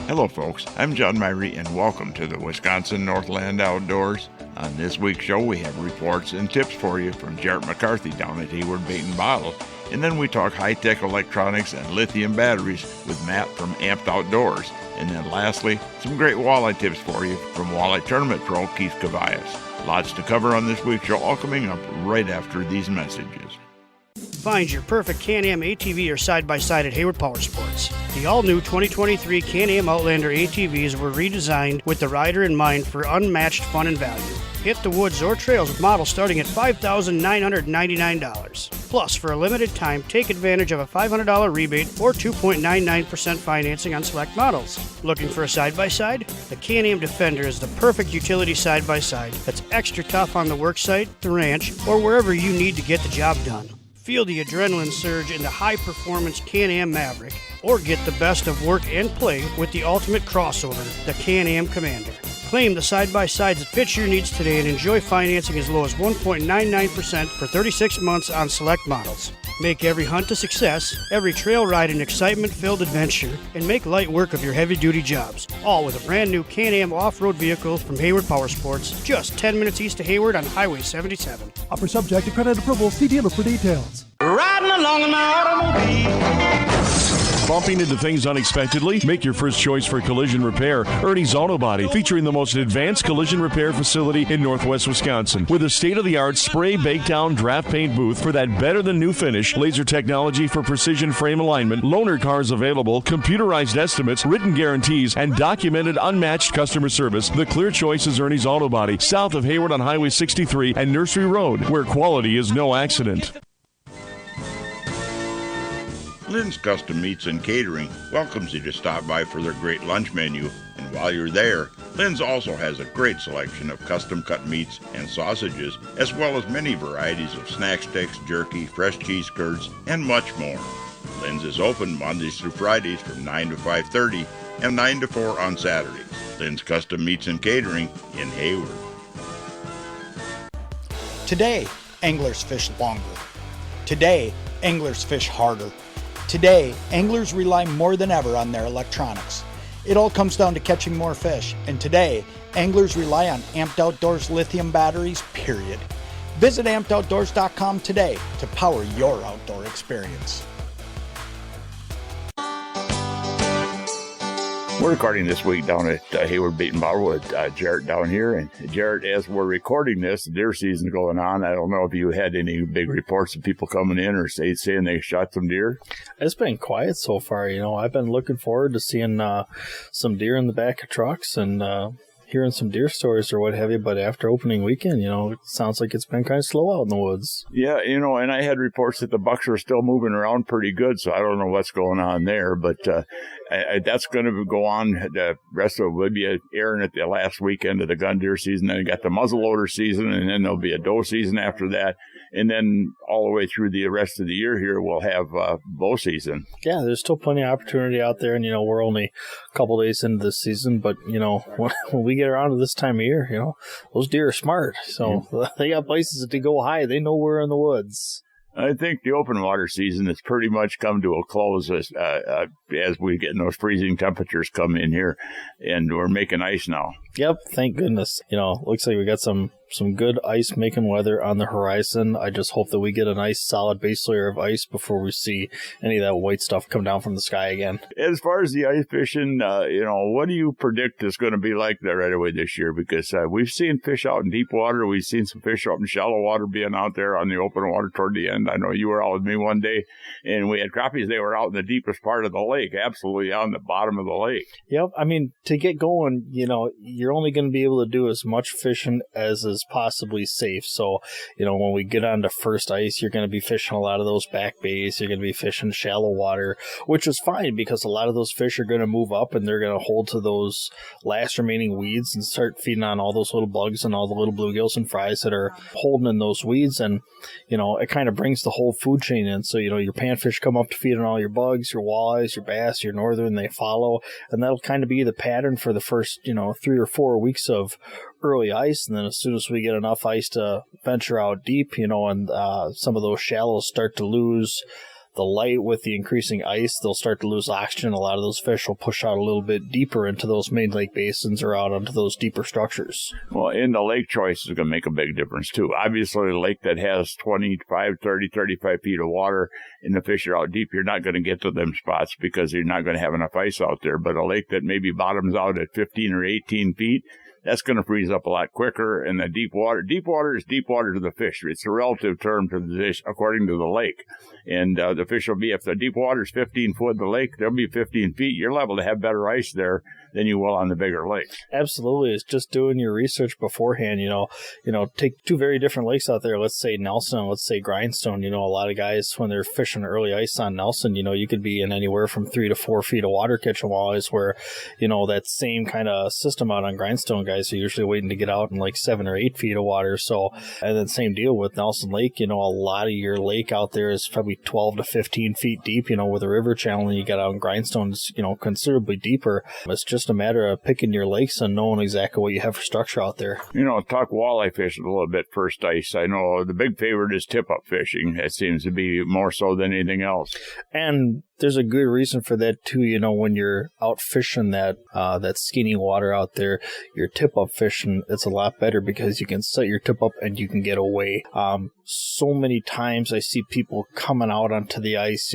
Hello folks, I'm John Myrie and welcome to the Wisconsin Northland Outdoors. On this week's show we have reports and tips for you from Jarrett McCarthy down at Hayward Bait and Bottle. And then we talk high-tech electronics and lithium batteries with Matt from Amped Outdoors. And then lastly, some great walleye tips for you from Walleye Tournament Pro Keith Kavajecz. Lots to cover on this week's show, all coming up right after these messages. Find your perfect Can-Am ATV or side-by-side at Hayward Powersports. The all-new 2023 Can-Am Outlander ATVs were redesigned with the rider in mind for unmatched fun and value. Hit the woods or trails with models starting at $5,999. Plus, for a limited time, take advantage of a $500 rebate or 2.99% financing on select models. Looking for a side-by-side? The Can-Am Defender is the perfect utility side-by-side that's extra tough on the worksite, the ranch, or wherever you need to get the job done. Feel the adrenaline surge in the high-performance Can-Am Maverick, or get the best of work and play with the ultimate crossover, the Can-Am Commander. Claim the side-by-sides that fit your needs today and enjoy financing as low as 1.99% for 36 months on select models. Make every hunt a success, every trail ride an excitement-filled adventure, and make light work of your heavy-duty jobs. All with a brand new Can-Am off-road vehicle from Hayward Powersports, just 10 minutes east of Hayward on Highway 77. Offer subject to credit approval. See dealer for details. Riding along in my automobile. Bumping into things unexpectedly? Make your first choice for collision repair. Ernie's Auto Body, featuring the most advanced collision repair facility in northwest Wisconsin. With a state-of-the-art spray, bake-down, draft paint booth for that better-than-new finish, laser technology for precision frame alignment, loaner cars available, computerized estimates, written guarantees, and documented unmatched customer service, the clear choice is Ernie's Auto Body, south of Hayward on Highway 63 and Nursery Road, where quality is no accident. Lynn's Custom Meats and Catering welcomes you to stop by for their great lunch menu. And while you're there, Lynn's also has a great selection of custom-cut meats and sausages, as well as many varieties of snack sticks, jerky, fresh cheese curds, and much more. Lynn's is open Mondays through Fridays from 9 to 5:30 and 9 to 4 on Saturdays. Lynn's Custom Meats and Catering in Hayward. Today, anglers fish longer. Today, anglers fish harder. Today, anglers rely more than ever on their electronics. It all comes down to catching more fish, and today, anglers rely on Amped Outdoors lithium batteries, period. Visit ampedoutdoors.com today to power your outdoor experience. We're recording this week down at Hayward Bait and Bottle with Jarrett down here. And Jarrett, as we're recording this, the deer season's going on. I don't know if you had any big reports of people coming in or saying they shot some deer. It's been quiet so far. I've been looking forward to seeing some deer in the back of trucks and hearing some deer stories or what have you, but after opening weekend, it sounds like it's been kind of slow out in the woods. Yeah, and I had reports that the bucks are still moving around pretty good, so I don't know what's going on there, but that's going to go on the rest of it. Will be airing at the last weekend of the gun deer season, then you got the muzzleloader season, and then there'll be a doe season after that, and then all the way through the rest of the year here, we'll have bow season. Yeah, there's still plenty of opportunity out there, and, we're only a couple days into this season, but, when we get around to this time of year, those deer are smart, so they got places to go high. They know we're in the woods. I think the open water season has pretty much come to a close as we get those freezing temperatures come in here, and we're making ice now. Yep, thank goodness. Looks like we got some good ice-making weather on the horizon. I just hope that we get a nice solid base layer of ice before we see any of that white stuff come down from the sky again. As far as the ice fishing, what do you predict is going to be like there right away this year? Because we've seen fish out in deep water. We've seen some fish out in shallow water being out there on the open water toward the end. I know you were out with me one day, and we had crappies. They were out in the deepest part of the lake, absolutely on the bottom of the lake. Yep. To get going, you're only going to be able to do as much fishing as is possibly safe. So, when we get onto first ice, you're going to be fishing a lot of those back bays. You're going to be fishing shallow water, which is fine because a lot of those fish are going to move up and they're going to hold to those last remaining weeds and start feeding on all those little bugs and all the little bluegills and fries that are holding in those weeds. And, it kind of brings the whole food chain in. So, your panfish come up to feed on all your bugs, your walleyes, your bass, your northern, they follow. And that'll kind of be the pattern for the first, 3 or 4 weeks of early ice. And then as soon as we get enough ice to venture out deep, and some of those shallows start to lose the light with the increasing ice, they'll start to lose oxygen. A lot of those fish will push out a little bit deeper into those main lake basins or out onto those deeper structures. Well, in the lake choice is going to make a big difference, too. Obviously, a lake that has 25, 30, 35 feet of water and the fish are out deep, you're not going to get to them spots because you're not going to have enough ice out there. But a lake that maybe bottoms out at 15 or 18 feet, that's going to freeze up a lot quicker. And the deep water is deep water to the fish. It's a relative term to the fish according to the lake. And the fish will be, if the deep water is 15 foot, the lake, they'll be 15 feet. You're liable to have better ice there than you will on the bigger lakes. Absolutely. It's just doing your research beforehand. Take two very different lakes out there. Let's say Nelson, let's say Grindstone. A lot of guys, when they're fishing early ice on Nelson, you could be in anywhere from 3 to 4 feet of water catching walleyes, where, that same kind of system out on Grindstone, guys are usually waiting to get out in like 7 or 8 feet of water. So, and then same deal with Nelson Lake. A lot of your lake out there is probably 12 to 15 feet deep, with a river channel, and you get out in Grindstones, considerably deeper. It's just a matter of picking your lakes and knowing exactly what you have for structure out there. Talk walleye fishing a little bit first ice. I know the big favorite is tip-up fishing. It seems to be more so than anything else. And there's a good reason for that too. When you're out fishing that skinny water out there, your tip-up fishing, it's a lot better because you can set your tip-up and you can get away. So many times I see people coming out onto the ice,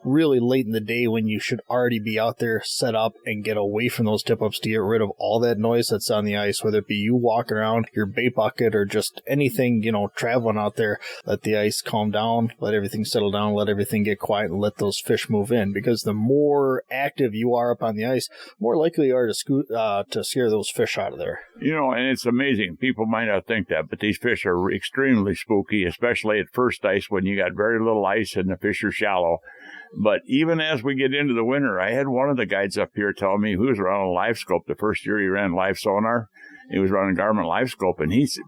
really late in the day when you should already be out there set up and get away from those tip-ups to get rid of all that noise that's on the ice, whether it be you walking around, your bait bucket, or just anything, traveling out there. Let the ice calm down, let everything settle down, let everything get quiet, and let those fish move in, because the more active you are up on the ice, more likely you are to scare those fish out of there. And it's amazing. People might not think that, but these fish are extremely spooky, especially at first ice when you got very little ice and the fish are shallow. But even as we get into the winter, I had one of the guides up here tell me, who was running a live scope the first year he ran live sonar. He was running Garmin live scope, and he saw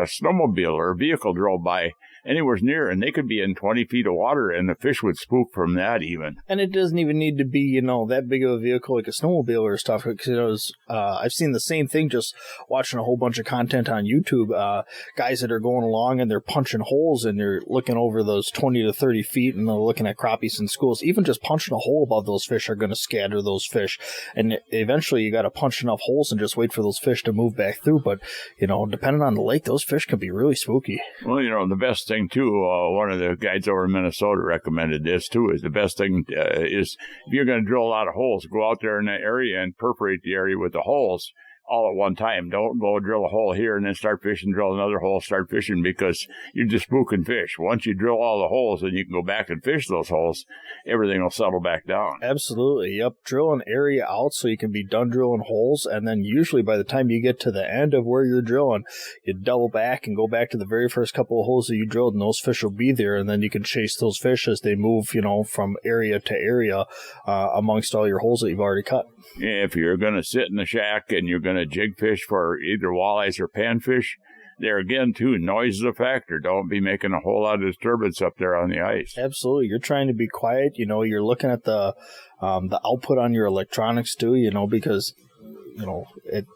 a snowmobile or a vehicle drove by anywhere near, and they could be in 20 feet of water, and the fish would spook from that even. And it doesn't even need to be, that big of a vehicle like a snowmobile or stuff, because I've seen the same thing just watching a whole bunch of content on YouTube, guys that are going along and they're punching holes and they're looking over those 20 to 30 feet and they're looking at crappies and schools. Even just punching a hole above those fish are going to scatter those fish. And eventually you got to punch enough holes and just wait for those fish to move back through. But, depending on the lake, those fish can be really spooky. Well, the best thing too, one of the guides over in Minnesota recommended this too, is the best thing is if you're going to drill a lot of holes, go out there in that area and perforate the area with the holes all at one time. Don't go drill a hole here and then start fishing, drill another hole, start fishing, because you're just spooking fish. Once you drill all the holes and you can go back and fish those holes, everything will settle back down. Absolutely. Yep. Drill an area out so you can be done drilling holes. And then usually by the time you get to the end of where you're drilling, you double back and go back to the very first couple of holes that you drilled, and those fish will be there. And then you can chase those fish as they move, from area to area amongst all your holes that you've already cut. If you're going to sit in the shack and you're going to jig fish for either walleyes or panfish, there again, too, noise is a factor. Don't be making a whole lot of disturbance up there on the ice. Absolutely. You're trying to be quiet. You're looking at the output on your electronics, too, because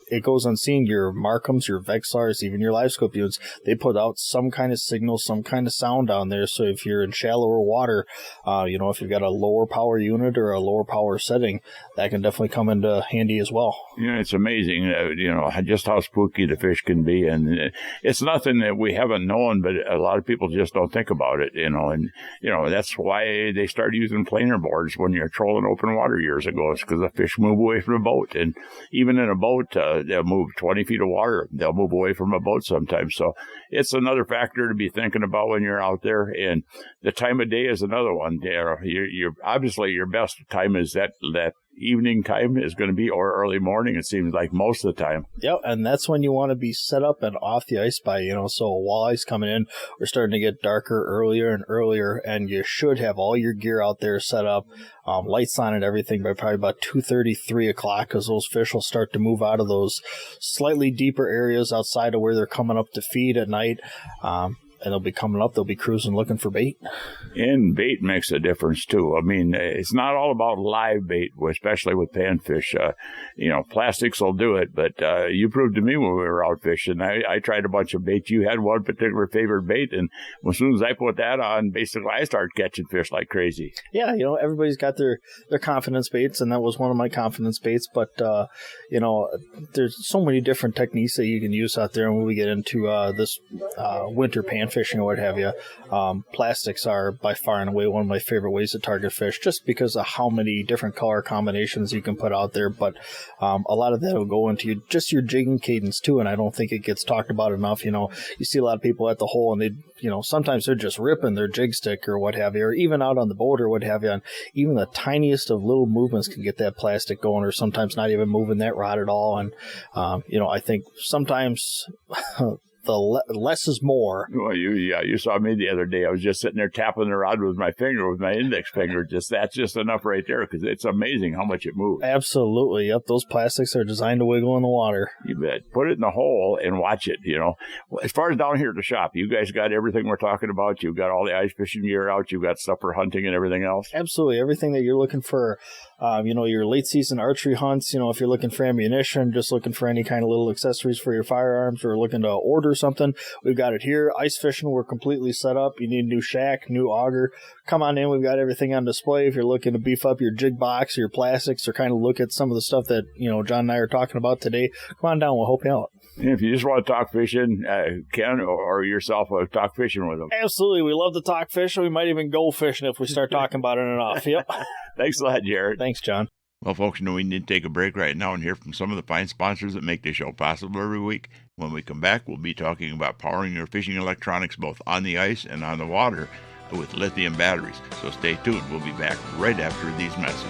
it goes unseen. Your Markhams, your Vexlars, even your live scope units, they put out some kind of signal, some kind of sound down there. So if you're in shallower water, if you've got a lower power unit or a lower power setting, that can definitely come into handy as well. It's amazing, just how spooky the fish can be. And it's nothing that we haven't known, but a lot of people just don't think about it, and that's why they started using planer boards when you're trolling open water years ago. It's because the fish move away from the boat. And even in a boat, they'll move 20 feet of water. They'll move away from a boat sometimes. So it's another factor to be thinking about when you're out there. And the time of day is another one. You're obviously your best time is that evening time is going to be, or early morning, it seems like most of the time. Yep, and that's when you want to be set up and off the ice by, so walleyes coming in, we're starting to get darker earlier and earlier, and you should have all your gear out there set up, lights on and everything by probably about 2:30, 3 o'clock, because those fish will start to move out of those slightly deeper areas outside of where they're coming up to feed at night. they'll be coming up, they'll be cruising looking for bait. And bait makes a difference too. I mean, it's not all about live bait, especially with panfish. Plastics will do it, but you proved to me when we were out fishing. I tried a bunch of bait. You had one particular favorite bait, and as soon as I put that on, basically I started catching fish like crazy. Yeah, everybody's got their confidence baits, and that was one of my confidence baits. But there's so many different techniques that you can use out there. And when we get into this winter pan fishing or what have you, plastics are by far and away one of my favorite ways to target fish, just because of how many different color combinations you can put out there. But a lot of that will go into just your jigging cadence too, and I don't think it gets talked about enough. You see a lot of people at the hole, and they, sometimes they're just ripping their jig stick or what have you, or even out on the boat or what have you, and even the tiniest of little movements can get that plastic going, or sometimes not even moving that rod at all. And I think sometimes the less is more. Well, you saw me the other day. I was just sitting there tapping the rod with my finger, with my index finger. That's just enough right there, because it's amazing how much it moves. Absolutely. Yep. Those plastics are designed to wiggle in the water. You bet. Put it in the hole and watch it. As far as down here at the shop, you guys got everything we're talking about. You've got all the ice fishing gear out. You've got stuff for hunting and everything else. Absolutely. Everything that you're looking for. Your late season archery hunts, if you're looking for ammunition, just looking for any kind of little accessories for your firearms, or looking to order something, we've got it here. Ice fishing, we're completely set up. You need a new shack, new auger, come on in. We've got everything on display. If you're looking to beef up your jig box or your plastics, or kind of look at some of the stuff that, John and I are talking about today, come on down. We'll help you out. If you just want to talk fishing, Ken or yourself will talk fishing with them. Absolutely. We love to talk fishing. We might even go fishing if we start talking about it enough. Yep. Thanks a lot, Jarrett. Thanks, John. Well, folks, we need to take a break right now and hear from some of the fine sponsors that make this show possible every week. When we come back, we'll be talking about powering your fishing electronics both on the ice and on the water with lithium batteries. So stay tuned. We'll be back right after these messages.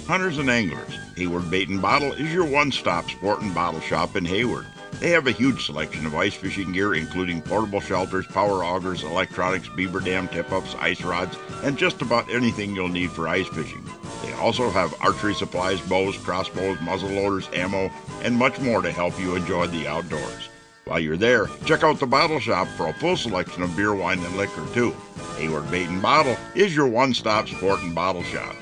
Hunters and anglers, Hayward Bait and Bottle is your one-stop sport and bottle shop in Hayward. They have a huge selection of ice fishing gear, including portable shelters, power augers, electronics, beaver dam tip-ups, ice rods, and just about anything you'll need for ice fishing. They also have archery supplies, bows, crossbows, muzzle loaders, ammo, and much more to help you enjoy the outdoors. While you're there, check out the bottle shop for a full selection of beer, wine, and liquor, too. Hayward Bait and Bottle is your one-stop sport and bottle shop.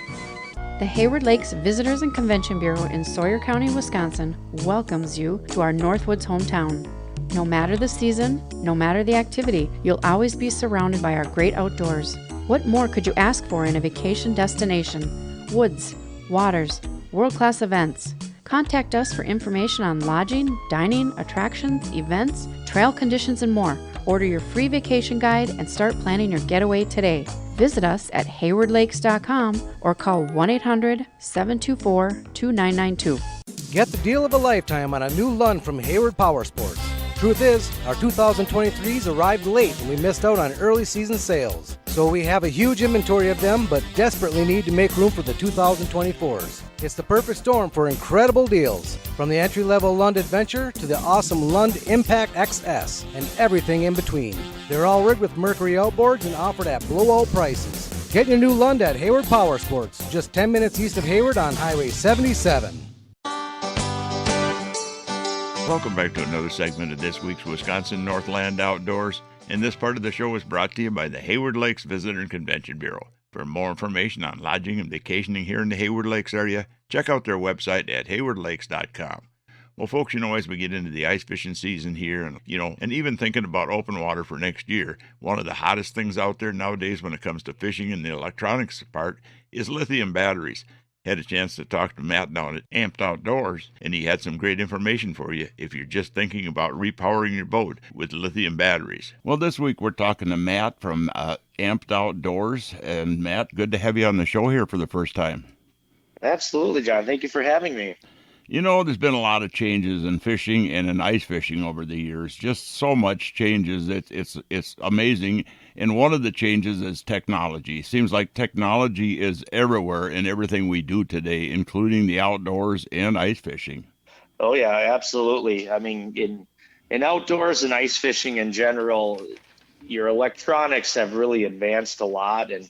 The Hayward Lakes Visitors and Convention Bureau in Sawyer County, Wisconsin welcomes you to our Northwoods hometown. No matter the season, no matter the activity, you'll always be surrounded by our great outdoors. What more could you ask for in a vacation destination? Woods, waters, world-class events. Contact us for information on lodging, dining, attractions, events, trail conditions, and more. Order your free vacation guide and start planning your getaway today. Visit us at haywardlakes.com or call 1-800-724-2992. Get the deal of a lifetime on a new Lund from Hayward Power Sports. Truth is, our 2023s arrived late and we missed out on early season sales. So we have a huge inventory of them, but desperately need to make room for the 2024s. It's the perfect storm for incredible deals. From the entry-level Lund Adventure to the awesome Lund Impact XS and everything in between. They're all rigged with Mercury outboards and offered at blowout prices. Get your new Lund at Hayward Power Sports, just 10 minutes east of Hayward on Highway 77. Welcome back to another segment of this week's Wisconsin Northland Outdoors. And this part of the show is brought to you by the Hayward Lakes Visitor and Convention Bureau. For more information on lodging and vacationing here in the Hayward Lakes area, check out their website at haywardlakes.com. Well, folks, as we get into the ice fishing season here and even thinking about open water for next year, one of the hottest things out there nowadays when it comes to fishing and the electronics part is lithium batteries. Had a chance to talk to Matt down at Amped Outdoors, and he had some great information for you if you're just thinking about repowering your boat with lithium batteries. Well, this week we're talking to Matt from Amped Outdoors. And Matt, good to have you on the show here for the first time. Absolutely, John. Thank you for having me. There's been a lot of changes in fishing and in ice fishing over the years. Just so much changes. It's amazing. And one of the changes is technology. Seems like technology is everywhere in everything we do today, including the outdoors and ice fishing. Oh, yeah, absolutely. I mean, in outdoors and ice fishing in general, your electronics have really advanced a lot. And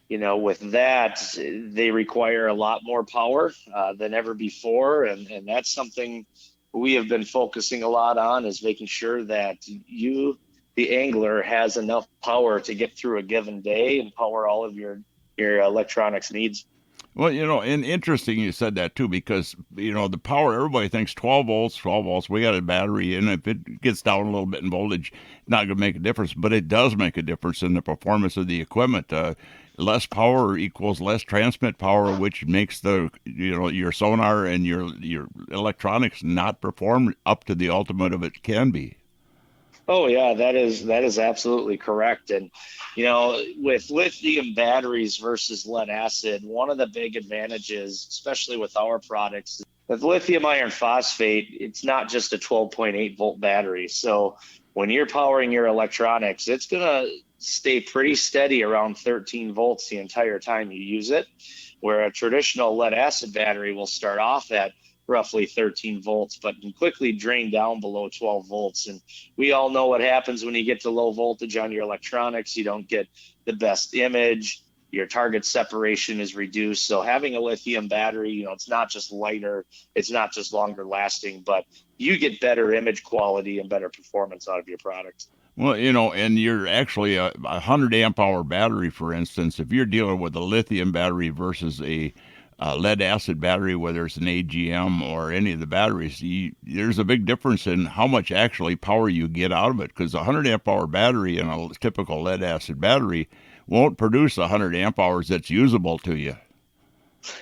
with that, they require a lot more power than ever before. And that's something we have been focusing a lot on is making sure that you, the angler, has enough power to get through a given day and power all of your electronics needs. Well, and interesting you said that too, because, the power, everybody thinks 12 volts, we got a battery, and if it gets down a little bit in voltage, not going to make a difference, but it does make a difference in the performance of the equipment. Less power equals less transmit power, which makes your sonar and your electronics not perform up to the ultimate of it can be. Oh yeah, that is absolutely correct. And with lithium batteries versus lead acid, one of the big advantages, especially with our products, with lithium iron phosphate, it's not just a 12.8 volt battery. So when you're powering your electronics, it's gonna stay pretty steady around 13 volts the entire time you use it, where a traditional lead acid battery will start off at roughly 13 volts, but can quickly drain down below 12 volts. And we all know what happens when you get to low voltage on your electronics. You don't get the best image. Your target separation is reduced. So having a lithium battery, it's not just lighter, it's not just longer lasting, but you get better image quality and better performance out of your product. Well, and you're actually a 100 amp hour battery, for instance, if you're dealing with a lithium battery versus a lead acid battery, whether it's an AGM or any of the batteries, there's a big difference in how much actually power you get out of it, because a 100 amp hour battery in a typical lead acid battery won't produce 100 amp hours that's usable to you.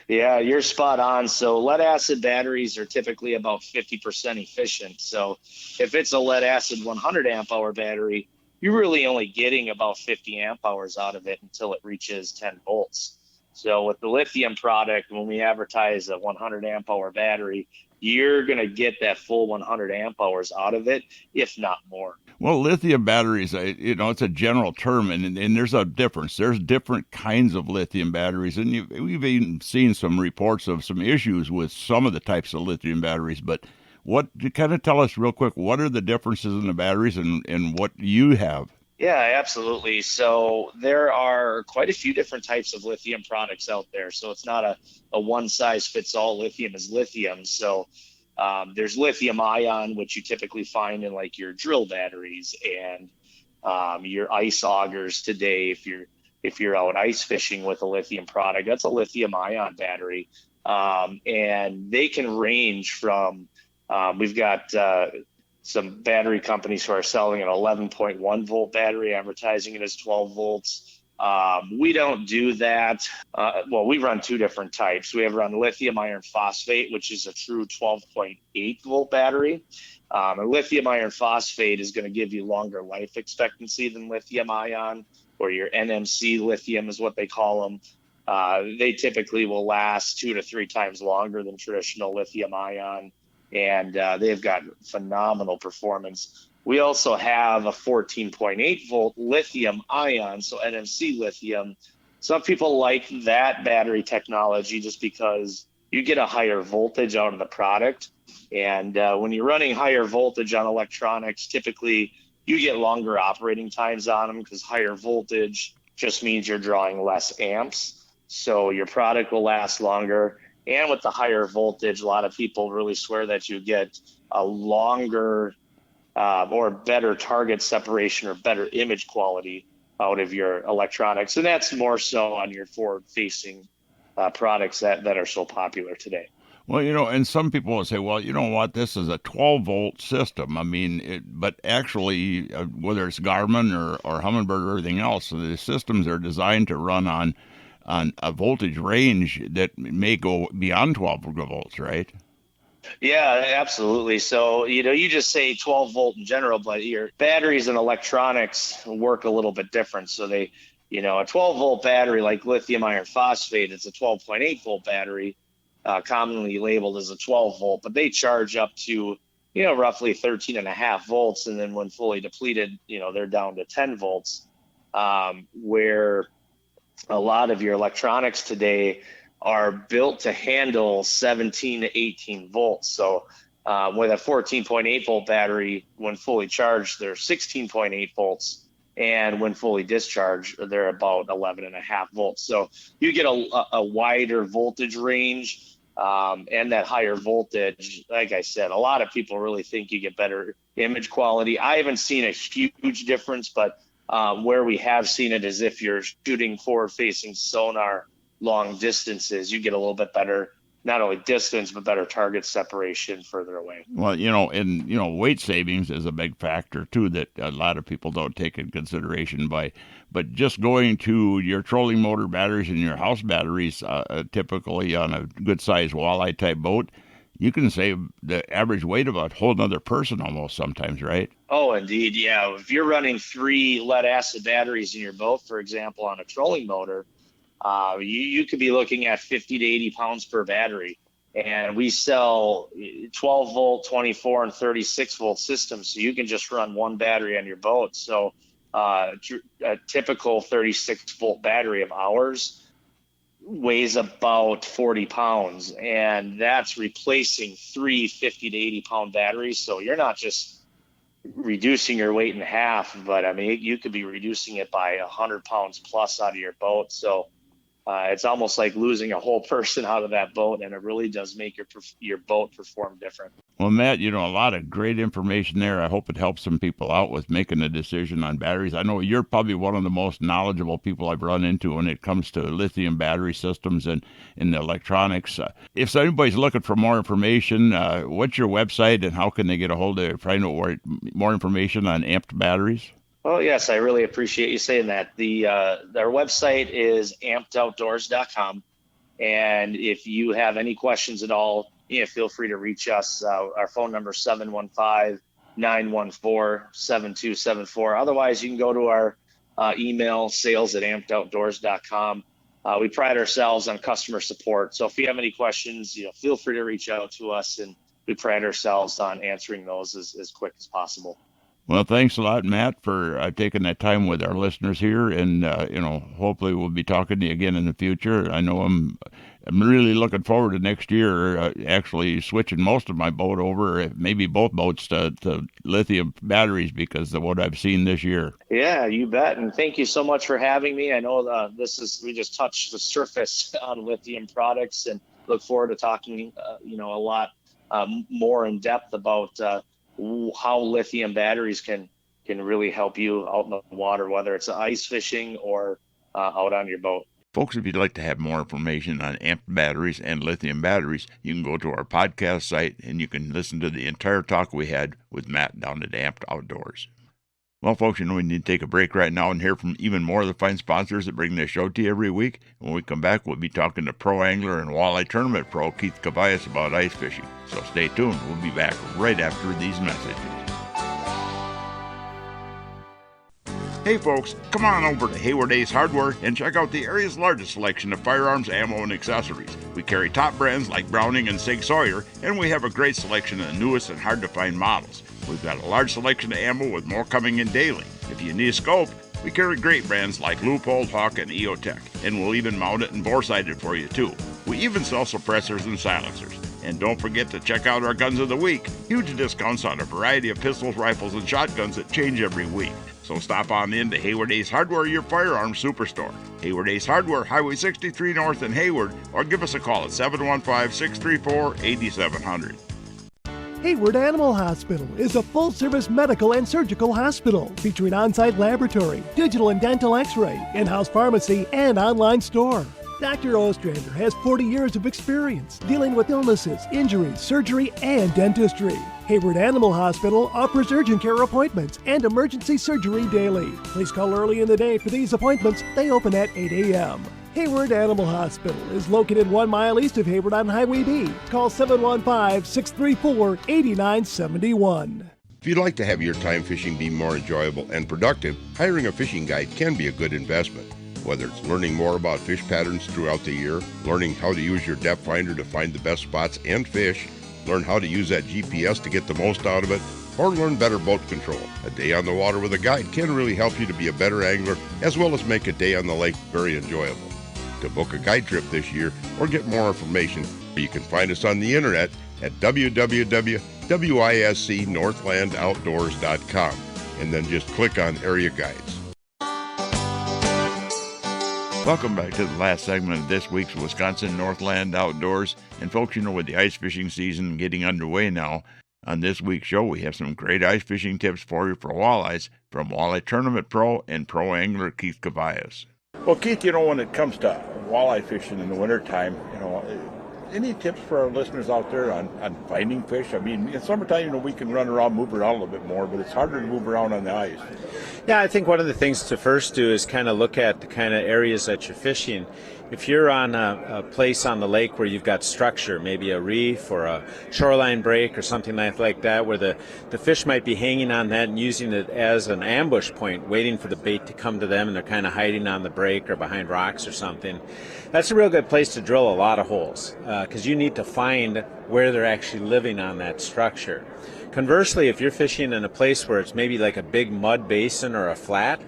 Yeah, you're spot on. So lead acid batteries are typically about 50% efficient. So if it's a lead acid 100 amp hour battery, you're really only getting about 50 amp hours out of it until it reaches 10 volts. So with the lithium product, when we advertise a 100 amp hour battery, you're going to get that full 100 amp hours out of it, if not more. Well, lithium batteries, it's a general term, and there's a difference. There's different kinds of lithium batteries, and we've even seen some reports of some issues with some of the types of lithium batteries. But kind of tell us real quick, what are the differences in the batteries and what you have? Yeah, absolutely. So there are quite a few different types of lithium products out there. So it's not a one size fits all. Lithium is lithium. So there's lithium ion, which you typically find in like your drill batteries and your ice augers today. If you're out ice fishing with a lithium product, that's a lithium ion battery. And they can range from, we've got some battery companies who are selling an 11.1 volt battery, advertising it as 12 volts. We don't do that. We run two different types. We have run lithium iron phosphate, which is a true 12.8 volt battery. And lithium iron phosphate is going to give you longer life expectancy than lithium ion, or your NMC lithium is what they call them. They typically will last 2 to 3 times longer than traditional lithium ion. And they've got phenomenal performance. We also have a 14.8 volt lithium ion, so NMC lithium. Some people like that battery technology just because you get a higher voltage out of the product. And when you're running higher voltage on electronics, typically you get longer operating times on them because higher voltage just means you're drawing less amps. So your product will last longer. And with the higher voltage, a lot of people really swear that you get a longer or better target separation or better image quality out of your electronics. And that's more so on your forward-facing products that are so popular today. Well, and some people will say, well, you know what, this is a 12-volt system. I mean, but actually, whether it's Garmin or Humminbird or everything else, the systems are designed to run on a voltage range that may go beyond 12 volts, right? Yeah, absolutely. So, you just say 12 volt in general, but your batteries and electronics work a little bit different. So a 12 volt battery like lithium iron phosphate, it's a 12.8 volt battery, commonly labeled as a 12 volt, but they charge up to, roughly 13.5 volts. And then when fully depleted, they're down to 10 volts, where a lot of your electronics today are built to handle 17 to 18 volts. So with a 14.8 volt battery, when fully charged, they're 16.8 volts. And when fully discharged, they're about 11.5 volts. So you get a wider voltage range and that higher voltage. Like I said, a lot of people really think you get better image quality. I haven't seen a huge difference, but where we have seen it is if you're shooting forward-facing sonar long distances, you get a little bit better, not only distance, but better target separation further away. Well, weight savings is a big factor, too, that a lot of people don't take in consideration but just going to your trolling motor batteries and your house batteries, typically on a good-sized walleye type boat, you can save the average weight of a whole other person almost sometimes, right? Oh, indeed, yeah. If you're running 3 lead-acid batteries in your boat, for example, on a trolling motor, you could be looking at 50 to 80 pounds per battery. And we sell 12-volt, 24, and 36-volt systems, so you can just run one battery on your boat. So a typical 36-volt battery of ours weighs about 40 pounds, and that's replacing 3 50 to 80-pound batteries. So you're not just reducing your weight in half, but, I mean, you could be reducing it by 100 pounds plus out of your boat. So it's almost like losing a whole person out of that boat, and it really does make your boat perform different. Well, Matt, a lot of great information there. I hope it helps some people out with making a decision on batteries. I know you're probably one of the most knowledgeable people I've run into when it comes to lithium battery systems and the electronics. If anybody's looking for more information, what's your website and how can they get a hold of it, find out more information on amped batteries? Oh, yes, I really appreciate you saying that. Our website is ampedoutdoors.com. And if you have any questions at all, feel free to reach us. Our phone number is 715-914-7274. Otherwise, you can go to our email, sales@ampedoutdoors.com. We pride ourselves on customer support. So if you have any questions, feel free to reach out to us, and we pride ourselves on answering those as quick as possible. Well, thanks a lot, Matt, for taking that time with our listeners here, and hopefully we'll be talking to you again in the future. I know I'm really looking forward to next year, actually switching most of my boat over, maybe both boats, to lithium batteries because of what I've seen this year. Yeah, you bet, and thank you so much for having me. I know we just touched the surface on lithium products, and look forward to talking, a lot more in depth about how lithium batteries can really help you out in the water, whether it's ice fishing or out on your boat. Folks, if you'd like to have more information on amped batteries and lithium batteries, you can go to our podcast site and you can listen to the entire talk we had with Matt down at Amped Outdoors. Well, folks, we need to take a break right now and hear from even more of the fine sponsors that bring this show to you every week. When we come back, we'll be talking to pro angler and walleye tournament pro Keith Kavajecz about ice fishing. So stay tuned. We'll be back right after these messages. Hey folks, come on over to Hayward Ace Hardware and check out the area's largest selection of firearms, ammo, and accessories. We carry top brands like Browning and Sig Sauer, and we have a great selection of the newest and hard-to-find models. We've got a large selection of ammo with more coming in daily. If you need a scope, we carry great brands like Leupold, Hawk, and EOTech, and we'll even mount it and bore-sight it for you too. We even sell suppressors and silencers. And don't forget to check out our Guns of the Week. Huge discounts on a variety of pistols, rifles, and shotguns that change every week. So stop on in to Hayward Ace Hardware, your firearms superstore. Hayward Ace Hardware, Highway 63 North in Hayward, or give us a call at 715-634-8700. Hayward Animal Hospital is a full-service medical and surgical hospital featuring on-site laboratory, digital and dental x-ray, in-house pharmacy, and online store. Dr. Ostrander has 40 years of experience dealing with illnesses, injuries, surgery, and dentistry. Hayward Animal Hospital offers urgent care appointments and emergency surgery daily. Please call early in the day for these appointments. They open at 8 a.m. Hayward Animal Hospital is located 1 mile east of Hayward on Highway B. Call 715-634-8971. If you'd like to have your time fishing be more enjoyable and productive, hiring a fishing guide can be a good investment. Whether it's learning more about fish patterns throughout the year, learning how to use your depth finder to find the best spots and fish, learn how to use that GPS to get the most out of it, or learn better boat control. A day on the water with a guide can really help you to be a better angler, as well as make a day on the lake very enjoyable. To book a guide trip this year or get more information, you can find us on the internet at www.wiscnorthlandoutdoors.com, and then just click on Area Guides. Welcome back to the last segment of this week's Wisconsin Northland Outdoors. And folks, with the ice fishing season getting underway now, on this week's show we have some great ice fishing tips for you for walleyes from Walleye Tournament Pro and Pro Angler Keith Kavajecz. Well, Keith, when it comes to walleye fishing in the wintertime, any tips for our listeners out there on finding fish? I mean, in summertime, we can run around, move around a little bit more, but it's harder to move around on the ice. Yeah, I think one of the things to first do is kind of look at the kind of areas that you're fishing. If you're on a place on the lake where you've got structure, maybe a reef or a shoreline break or something like that, where the fish might be hanging on that and using it as an ambush point, waiting for the bait to come to them, and they're kind of hiding on the break or behind rocks or something, that's a real good place to drill a lot of holes, because you need to find where they're actually living on that structure. Conversely, if you're fishing in a place where it's maybe like a big mud basin or a flat,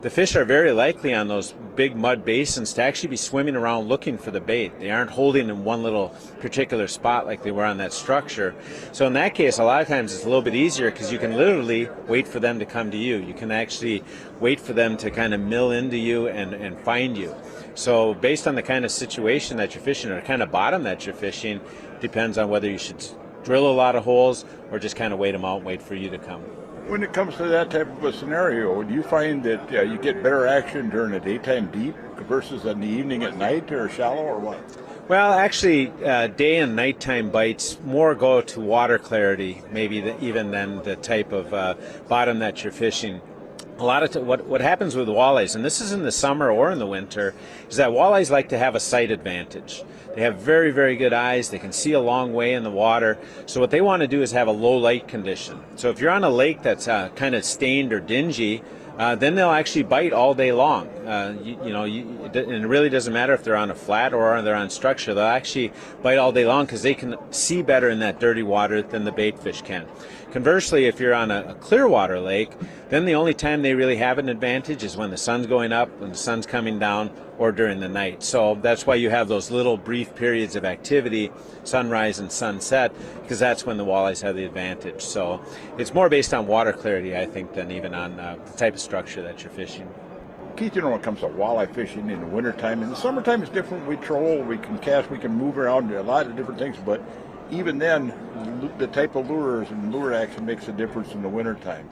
the fish are very likely on those big mud basins to actually be swimming around looking for the bait. They aren't holding in one little particular spot like they were on that structure. So in that case, a lot of times it's a little bit easier because you can literally wait for them to come to you. You can actually wait for them to kind of mill into you and find you. So based on the kind of situation that you're fishing or the kind of bottom that you're fishing, depends on whether you should drill a lot of holes or just kind of wait them out and wait for you to come. When it comes to that type of a scenario, do you find that you get better action during the daytime deep versus in the evening at night or shallow or what? Well, actually, day and nighttime bites more go to water clarity, maybe even than the type of bottom that you're fishing. A lot of what happens with walleyes, and this is in the summer or in the winter, is that walleyes like to have a sight advantage. They have very, very good eyes. They can see a long way in the water. So what they want to do is have a low light condition. So if you're on a lake that's kind of stained or dingy, then they'll actually bite all day long. And it really doesn't matter if they're on a flat or they're on structure. They'll actually bite all day long because they can see better in that dirty water than the bait fish can. Conversely, if you're on a clear water lake, then the only time they really have an advantage is when the sun's going up, when the sun's coming down, or during the night. So that's why you have those little brief periods of activity, sunrise and sunset, because that's when the walleyes have the advantage. So it's more based on water clarity, I think, than even on the type of structure that you're fishing. Keith, when it comes to walleye fishing in the wintertime, in the summertime it's different. We troll, we can cast, we can move around, a lot of different things, but even then, the type of lures and lure action makes a difference in the wintertime.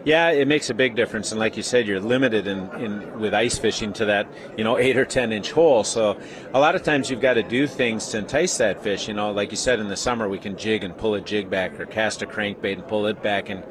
Yeah, it makes a big difference, and like you said, you're limited in with ice fishing to that 8 or 10 inch hole. So a lot of times you've got to do things to entice that fish. Like you said, in the summer we can jig and pull a jig back, or cast a crankbait and pull it back, and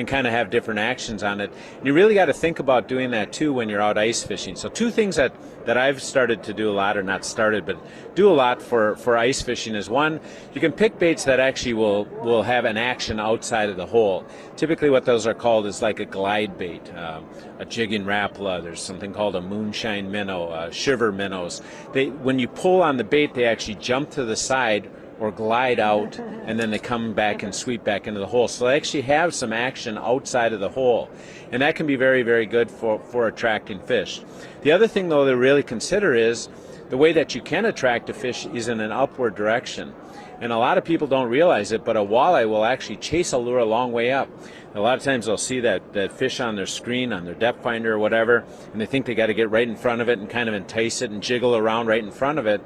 kind of have different actions on it. And you really got to think about doing that too when you're out ice fishing. So two things that I've started to do a lot, or not started, but do a lot for ice fishing is, one, you can pick baits that actually will have an action outside of the hole. Typically what those are called is like a glide bait, a jigging rapala. There's something called a moonshine minnow, shiver minnows. When you pull on the bait, they actually jump to the side or glide out, and then they come back and sweep back into the hole. So they actually have some action outside of the hole, and that can be very, very good for attracting fish. The other thing, though, to really consider is the way that you can attract a fish is in an upward direction. And a lot of people don't realize it, but a walleye will actually chase a lure a long way up. A lot of times they'll see that fish on their screen, on their depth finder or whatever, and they think they got to get right in front of it and kind of entice it and jiggle around right in front of it.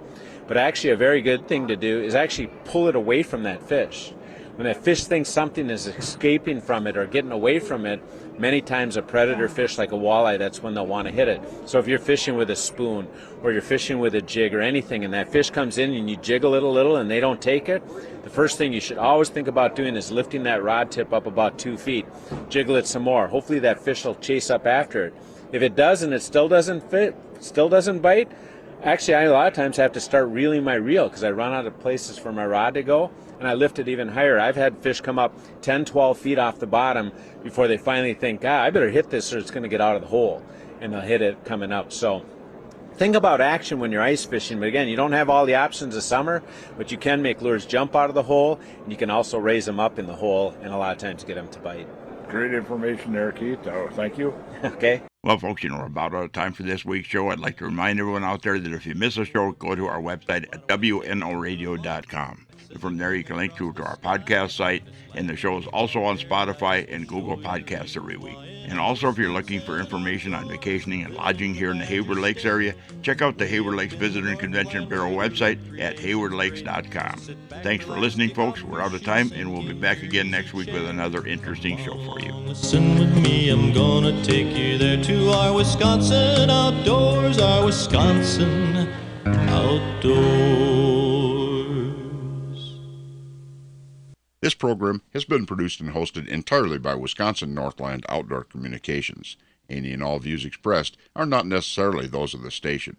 But actually a very good thing to do is actually pull it away from that fish. When that fish thinks something is escaping from it or getting away from it, many times a predator fish like a walleye, that's when they'll want to hit it. So if you're fishing with a spoon or you're fishing with a jig or anything, and that fish comes in and you jiggle it a little and they don't take it, the first thing you should always think about doing is lifting that rod tip up about 2 feet. Jiggle it some more. Hopefully that fish will chase up after it. If it does and it still doesn't bite, actually I a lot of times have to start reeling my reel because I run out of places for my rod to go, and I lift it even higher. I've had fish come up 10, 12 feet off the bottom before they finally think, I better hit this or it's going to get out of the hole, and they'll hit it coming up. So think about action when you're ice fishing. But again, you don't have all the options of summer, but you can make lures jump out of the hole, and you can also raise them up in the hole and a lot of times get them to bite. Great information there, Keith. Thank you. Okay. Well, folks, we're about out of time for this week's show. I'd like to remind everyone out there that if you miss a show, go to our website at wnoradio.com. From there, you can link to our podcast site, and the show is also on Spotify and Google Podcasts every week. And also, if you're looking for information on vacationing and lodging here in the Hayward Lakes area, check out the Hayward Lakes Visitor and Convention Bureau website at haywardlakes.com. Thanks for listening, folks. We're out of time, and we'll be back again next week with another interesting show for you. Listen with me, I'm gonna take you there to our Wisconsin outdoors, our Wisconsin outdoors. This program has been produced and hosted entirely by Wisconsin Northland Outdoor Communications. Any and all views expressed are not necessarily those of the station.